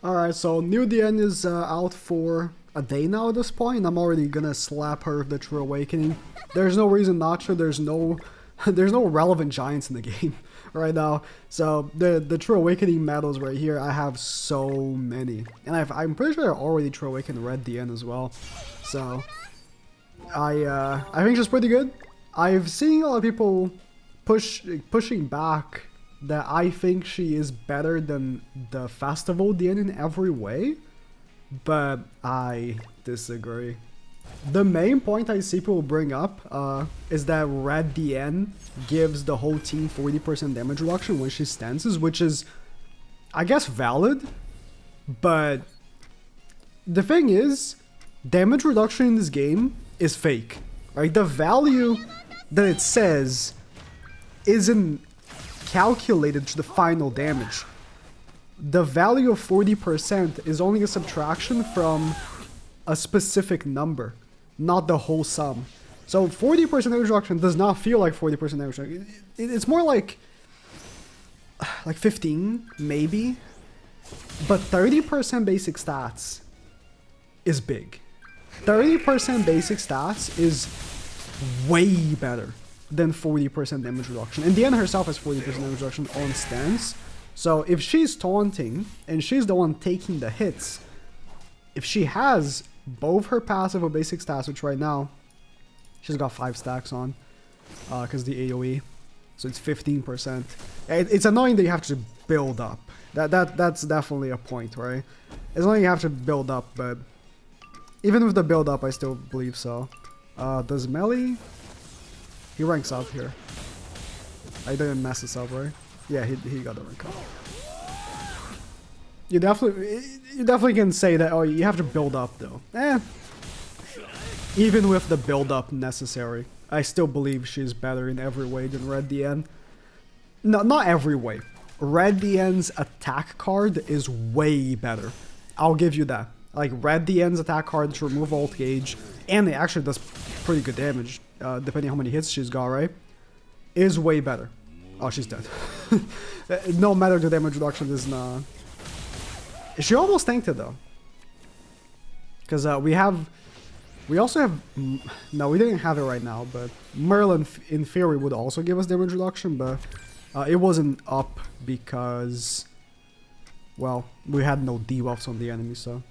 Alright, so new DIANE is out for a day now at this point. I'm already gonna slap her with the True Awakening. There's no reason not to. There's no relevant giants in the game right now. So the True Awakening medals right here, I have so many. And I'm pretty sure I already True Awakened Red DIANE as well. So I think she's pretty good. I've seen a lot of people pushing back that I think she is better than the Festival DIANE in every way, but I disagree. The main point I see people bring up is that Red DIANE gives the whole team 40% damage reduction when she stances, which is, I guess, valid, but the thing is, damage reduction in this game is fake, right? The value that it says isn't calculated to the final damage. The value of 40% is only a subtraction from a specific number, not the whole sum. So 40% damage reduction does not feel like 40% damage reduction. It's more like 15, maybe. But 30% basic stats is big. 30% basic stats is way better than 40% damage reduction. And DIANE herself has 40% damage reduction on stance. So if she's taunting and she's the one taking the hits, if she has both her passive or basic stats, which right now she's got 5 stacks on, because the AoE, so it's 15%. It's annoying that you have to build up. That's definitely a point, right? It's annoying you have to build up, but even with the build up, I still believe so. Does Melee? He ranks up here. I didn't mess this up, right? Yeah, he got the rank up. You definitely can say that. Oh, you have to build up though. Even with the build up necessary, I still believe she's better in every way than Red DIANE. No, not every way. Red DIANE's attack card is way better. I'll give you that. Like Red DIANE's attack card to remove ult gauge, and it actually does pretty good damage, depending on how many hits she's got, right? Is way better. Oh, she's dead. No matter the damage reduction is not. She almost tanked it though. Because we also have, no, we didn't have it right now, but Merlin in theory would also give us damage reduction, but it wasn't up because, well, we had no debuffs on the enemy, so.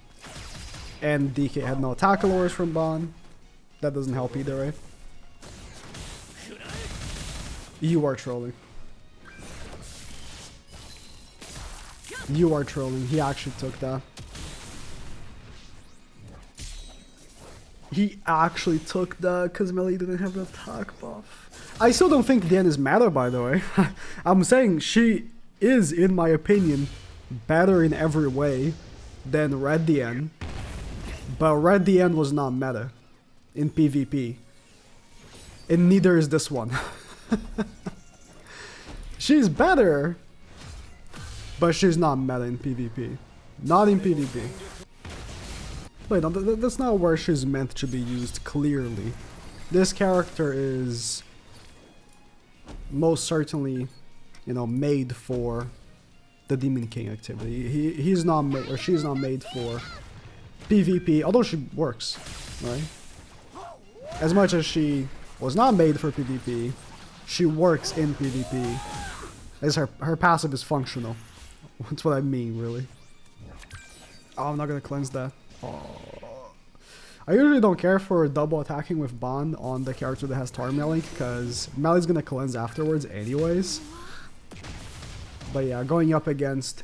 And DK had no attack lowers from Bond. That doesn't help either, right? You are trolling. You are trolling. He actually took that. He actually took that because Melee didn't have the attack buff. I still don't think DIANE is meta, by the way. I'm saying she is, in my opinion, better in every way than Red DIANE. But Red DIANE was not meta in PvP. And neither is this one. She's better, but she's not meta in PvP. Not in PvP. Wait, no, that's not where she's meant to be used, clearly. This character is most certainly, you know, made for the Demon King activity. He's not made, or she's not made for PvP, although she works, right? As much as she was not made for PvP, she works in PvP. As her passive is functional. That's what I mean, really. Oh, I'm not gonna cleanse that. Oh. I usually don't care for double attacking with Bond on the character that has tar melee, because Melee's gonna cleanse afterwards anyways. But yeah, going up against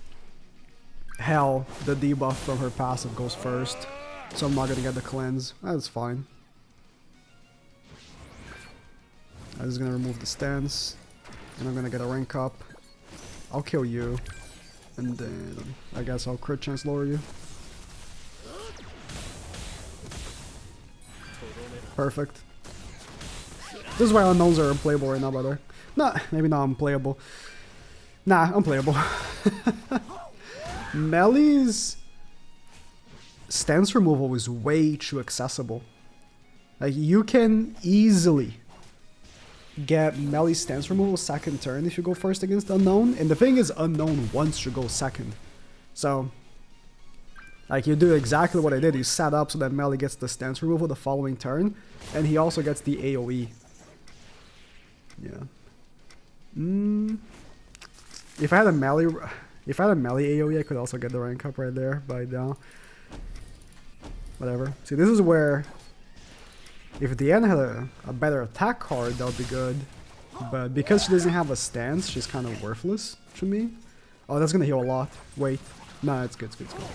Hell, the debuff from her passive goes first, so I'm not gonna get the cleanse. That's fine. I'm just gonna remove the stance, and I'm gonna get a rank up. I'll kill you, and then I guess I'll crit chance lower you. Perfect. This is why unknowns are unplayable right now, by the way. Nah, maybe not unplayable. Nah, unplayable. Melee's stance removal is way too accessible. Like, you can easily get Melee stance removal second turn if you go first against Unknown. And the thing is, Unknown wants to go second. So, Like, you do exactly what I did. You set up so that melee gets the stance removal the following turn, and he also gets the AoE. Yeah. If I had a melee AoE, I could also get the rank up right there, but now, whatever. See, this is where, if DIANE had a better attack card, that would be good. But because she doesn't have a stance, she's kind of worthless to me. Oh, that's gonna heal a lot. Wait. Nah, it's good, it's good, it's good.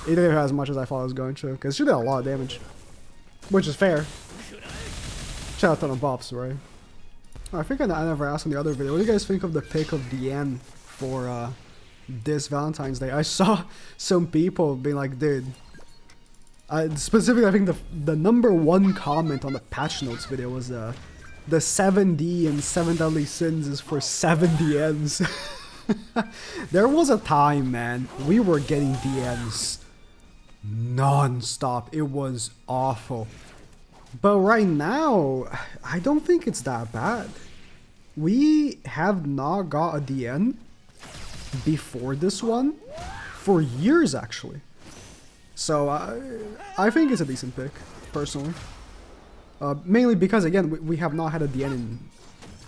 It didn't hit as much as I thought it was going to, because she did a lot of damage. Which is fair. Shout out to the buffs, right? Oh, I think I never asked in the other video, what do you guys think of the pick of DIANE for this Valentine's Day? I saw some people being like, dude, specifically I think the #1 comment on the patch notes video was the 7D and 7 Deadly Sins is for 7 DIANEs. There was a time, man, we were getting DIANEs non-stop. It was awful. But right now, I don't think it's that bad. We have not got a DIANE before this one for years, actually. So I think it's a decent pick, personally. Mainly because, again, we have not had a DIANE in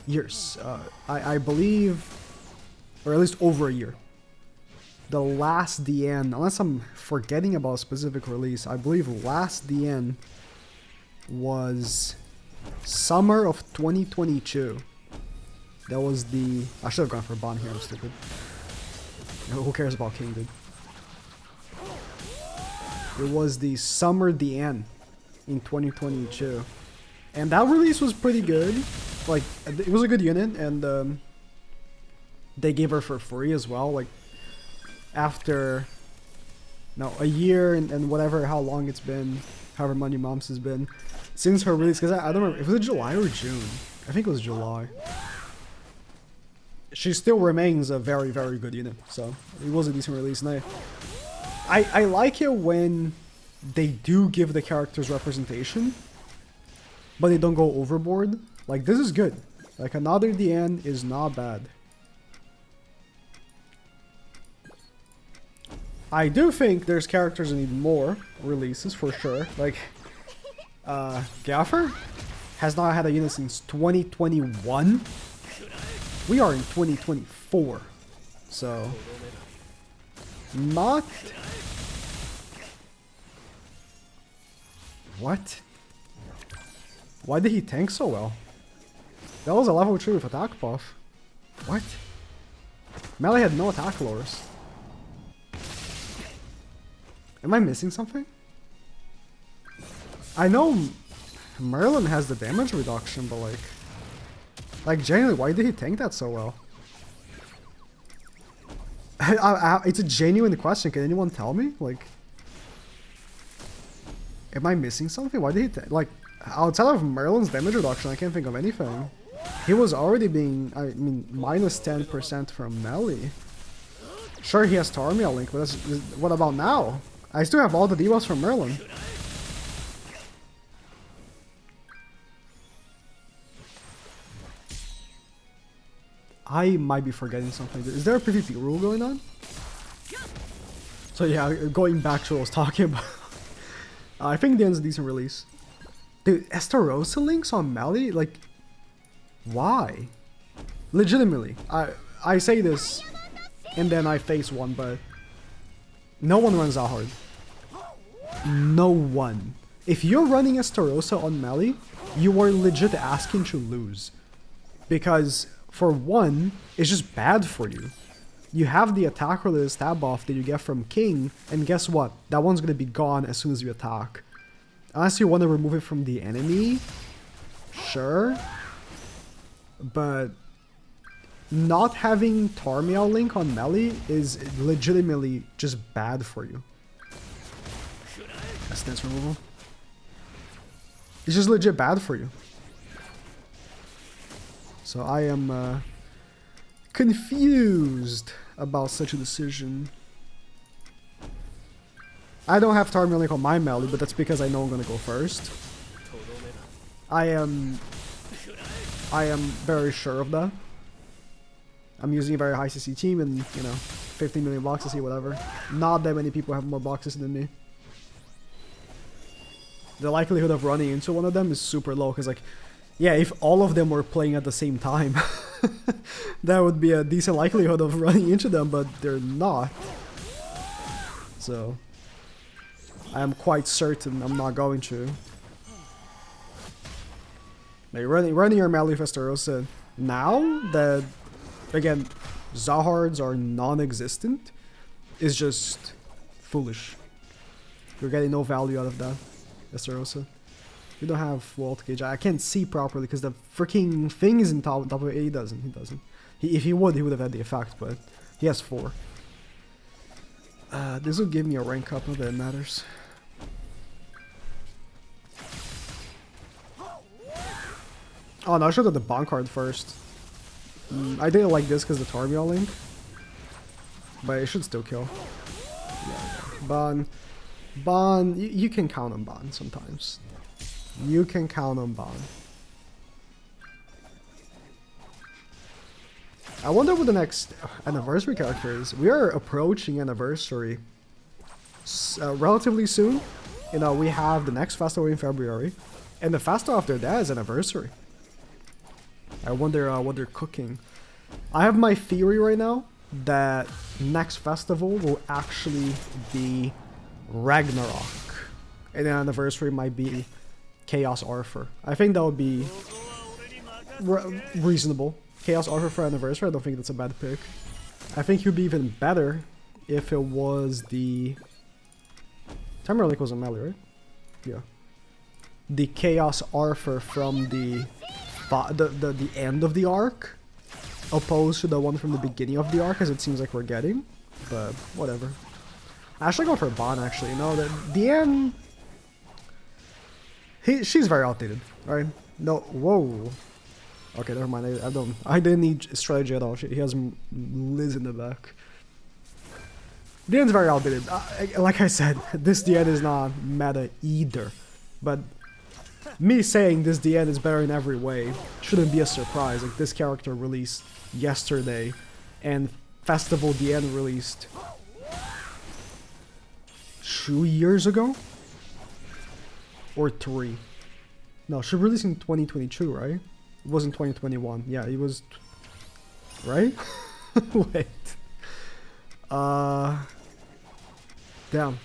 years. I believe, or at least over a year. The last DIANE, unless I'm forgetting about a specific release, I believe last DIANE was summer of 2022. That was the... I should have gone for Bond here, I'm stupid. Who cares about King, dude? It was the summer DIANE in 2022. And that release was pretty good. Like, it was a good unit, and they gave her for free as well. Like, after... No, a year and whatever, how long it's been, however many months has been since her release, because I don't remember, if it was July or June. I think it was July. She still remains a very, very good unit, so it was a decent release. And I like it when they do give the characters representation, but they don't go overboard. Like, this is good. Like, another DIANE is not bad. I do think there's characters that need more releases, for sure. Like, Gaffer has not had a unit since 2021. We are in 2024. So, not... What? Why did he tank so well? That was a level 3 with attack buff. What? Melee had no attack lowers. Am I missing something? I know Merlin has the damage reduction, but like genuinely, why did he tank that so well? It's a genuine question. Can anyone tell me? Like, am I missing something? Why did he tank? Like, outside of Merlin's damage reduction, I can't think of anything. He was already being, I mean, minus 10% from melee. Sure, he has Tarmiel Link, but what about now? I still have all the debuffs from Merlin. I might be forgetting something. Is there a PvP rule going on? So yeah, going back to what I was talking about. I think DIANE's a decent release. Dude, Estarossa links on melee? Like, why? Legitimately. I say this, and then I face one, but no one runs that hard. No one. If you're running Estarossa on melee, you are legit asking to lose. Because, for one, it's just bad for you. You have the attack related stab buff that you get from King, and guess what? That one's gonna be gone as soon as you attack. Unless you want to remove it from the enemy, sure. But not having Tarmiel Link on melee is legitimately just bad for you. Stance removal. It's just legit bad for you. So I am confused about such a decision. I don't have Tarmiel Link on my melee, but that's because I know I'm gonna go first. I am very sure of that. I'm using a very high CC team, and you know, 15 million boxes here, whatever. Not that many people have more boxes than me. The likelihood of running into one of them is super low, because like, yeah, if all of them were playing at the same time, that would be a decent likelihood of running into them, but they're not. So, I am quite certain I'm not going to. Like, running your melee Festarossa now that, again, Zahards are non-existent is just foolish. You're getting no value out of that, Festarossa. You don't have Vault Gauge. I can't see properly because the freaking thing is in top of it. He doesn't. He doesn't. If he would have had the effect, but he has 4. This will give me a rank up, not that it matters. Oh no, I should have the Bond card first. I didn't like this because the Tarmiel link, but it should still kill. Yeah. Bond, you can count on Bond sometimes. You can count on Bond. I wonder what the next anniversary character is. We are approaching anniversary relatively soon. You know, we have the next festival in February, and the festival after that is anniversary. I wonder what they're cooking. I have my theory right now that next festival will actually be Ragnarok, and the anniversary might be Chaos Arthur. I think that would be reasonable. Chaos Arthur for anniversary, I don't think that's a bad pick. I think it would be even better if it was the... Timer Link was a melee, right? Yeah. The Chaos Arthur from the end of the arc, opposed to the one from the beginning of the arc, as it seems like we're getting. But whatever. I should go for Bond, actually. You know, the DIANE... She's very outdated, right? No, whoa. Okay, never mind. I didn't need strategy at all. He has Liz in the back. DIANE's very outdated. Like I said, this DIANE is not meta either. But me saying this DIANE is better in every way shouldn't be a surprise. Like, this character released yesterday, and Festival DIANE released 2 years ago? Or 3? No, she released in 2022, right? It wasn't 2021. Yeah, it was... Right? Wait. Damn.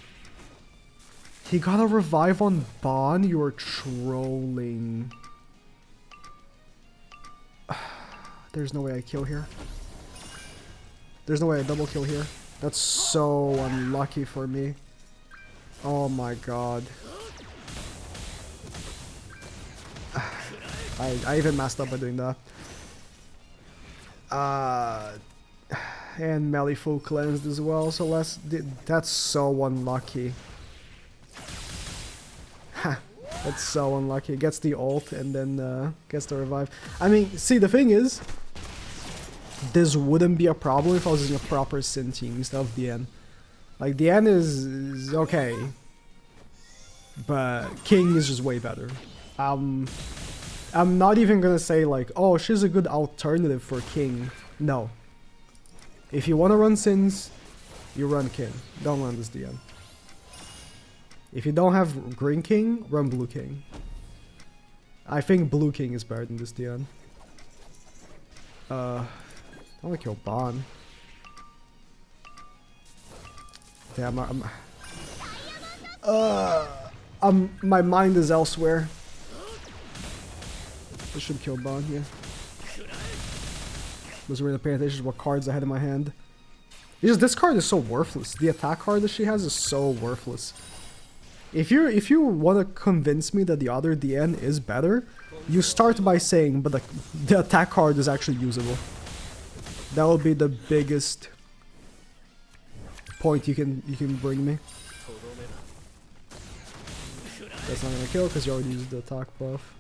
He got a revive on Bond? You are trolling. There's no way I kill here. There's no way I double kill here. That's so unlucky for me. Oh my god. I even messed up by doing that. And melee full cleansed as well, so that's so unlucky. That's so unlucky. Gets the ult and then gets the revive. I mean, see, the thing is, this wouldn't be a problem if I was using a proper Sin team instead of DIANE. Like, DIANE is okay, but King is just way better. I'm not even gonna say like, oh, she's a good alternative for King. No. If you want to run Sins, you run King. Don't run this DIANE. If you don't have Green King, run Blue King. I think Blue King is better than this DIANE. I want to kill Bond. Damn, my mind is elsewhere. I should kill Bond, yeah. Wasn't really paying attention to what cards I had in my hand. It's just, this card is so worthless. The attack card that she has is so worthless. If you want to convince me that the other DIANE is better, you start by saying, but the attack card is actually usable. That will be the biggest point you can bring me. That's not gonna kill because you already used the attack buff.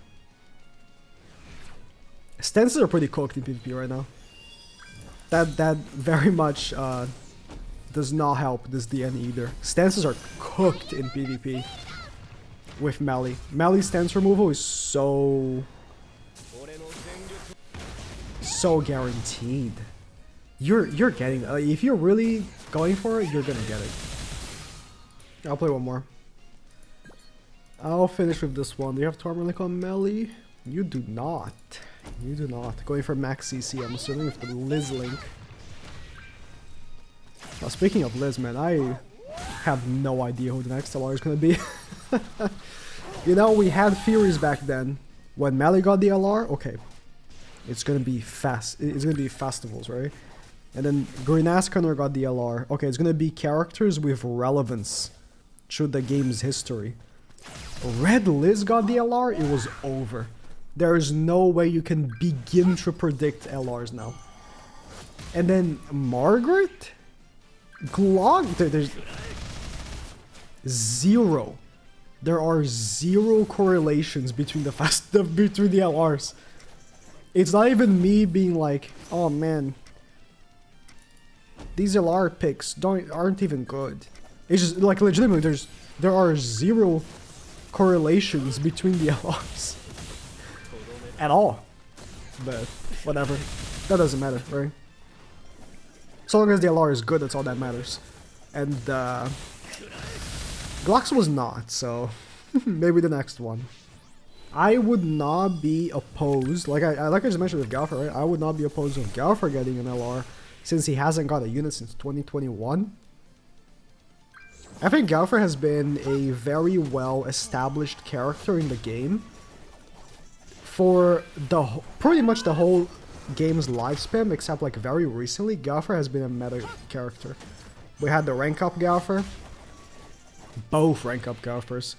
Stances are pretty cooked in PvP right now. That very much does not help this DIANE either. Stances are cooked in PvP with melee. Melee stance removal is so guaranteed. You're getting it. If you're really going for it, you're gonna get it. I'll play one more. I'll finish with this one. Do you have Torment Link on melee? You do not. You do not. Going for max CC, I'm assuming, with the Liz Link. Now, speaking of Liz, man, I have no idea who the next LR is gonna be. You know, we had theories back then. When melee got the LR, okay, it's gonna be fast. It's gonna be festivals, right? And then Green Ass Connor got the LR. Okay, it's gonna be characters with relevance through the game's history. Red Liz got the LR, it was over. There is no way you can begin to predict LRs now. And then Margaret? Glog? There's zero. There are zero correlations between the between the LRs. It's not even me being like, oh man, these LR picks aren't even good. It's just like legitimately there are zero correlations between the LRs at all. But whatever, that doesn't matter, right? So long as the LR is good, that's all that matters. And Glox was not, so maybe the next one. I would not be opposed, like I just mentioned with Galfer, right? I would not be opposed with Galfer getting an LR since he hasn't got a unit since 2021. I think Galfer has been a very well established character in the game for pretty much the whole game's lifespan, except like very recently. Galfer has been a meta character. We had the rank up Galfer. Both rank up Galfers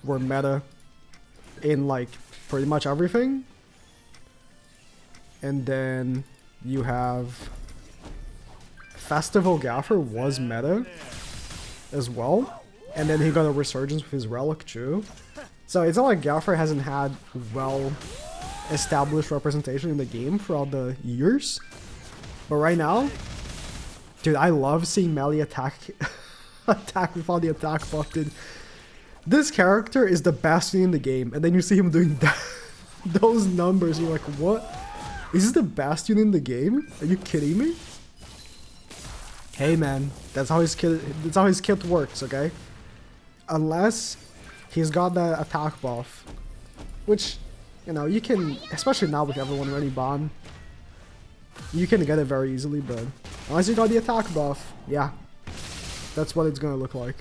were meta in like pretty much everything. And then you have Festival Galfer was meta as well. And then he got a resurgence with his relic too. So it's not like Galfer hasn't had well established representation in the game throughout the years. But right now, dude, I love seeing melee attack without the attack buff, dude. This character is the bastion in the game, and then you see him doing that, those numbers, you're like, what? Is this the bastion in the game? Are you kidding me? Hey man, that's how his kit works, okay? Unless he's got the attack buff, which, you know, you can, especially now with everyone running Ban, you can get it very easily, but unless you got the attack buff, yeah, that's what it's gonna look like.